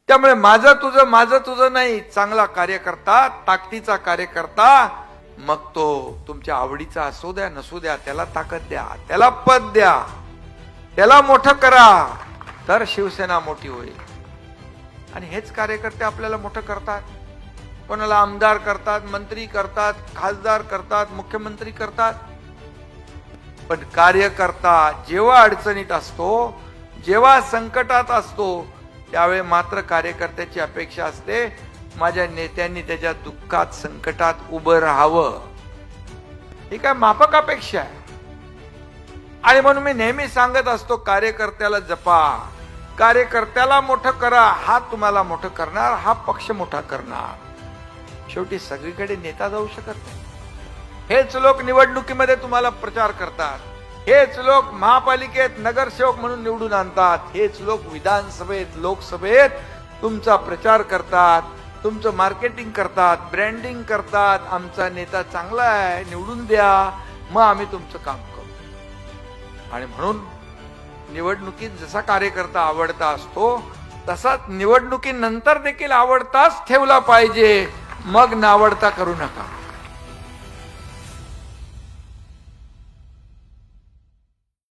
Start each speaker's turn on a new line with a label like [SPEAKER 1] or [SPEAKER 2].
[SPEAKER 1] त्यामुळे माझं तुझं नाही, चांगला कार्यकर्ता, ताकदीचा कार्यकर्ता, मग तो तुमच्या आवडीचा असू द्या नसू द्या, त्याला ताकद द्या, त्याला पद द्या, त्याला मोठं करा, तर शिवसेना मोठी होईल. आणि हेच कार्यकर्ते आपल्याला मोठं करतात. कोणाला आमदार करतात, मंत्री करतात, खासदार करतात, मुख्यमंत्री करतात. पण कार्यकर्ता जेव्हा अडचणीत असतो, जेव्हा संकटात असतो, त्यावेळी मात्र कार्यकर्त्याची अपेक्षा असते माझ्या नेत्यांनी त्याच्या दुःखात संकटात उभं राहावं. ही काय माफक अपेक्षा आहे. आणि म्हणून मी नेहमी सांगत असतो, कार्यकर्त्याला जपा, कार्यकर्त्याला मोठं करा. हा तुम्हाला मोठं करणार, हा पक्ष मोठा करणार. शेवटी सगळीकडे नेता जाऊ शकत नाही. हेच लोक निवडणुकीमध्ये तुम्हाला प्रचार करतात, हेच लोक महापालिकेत नगरसेवक म्हणून निवडून आणतात, हेच लोक विधानसभेत लोकसभेत तुमचा प्रचार करतात, तुमचं मार्केटिंग करतात, ब्रँडिंग करतात. आमचा नेता चांगला आहे, निवडून द्या, मग आम्ही तुमचं काम करू. आणि म्हणून निवडणुकीत जसा कार्यकर्ता आवडता असतो, तसाच निवडणुकीनंतर देखील आवडताच ठेवला पाहिजे. मग नावडता करू नका.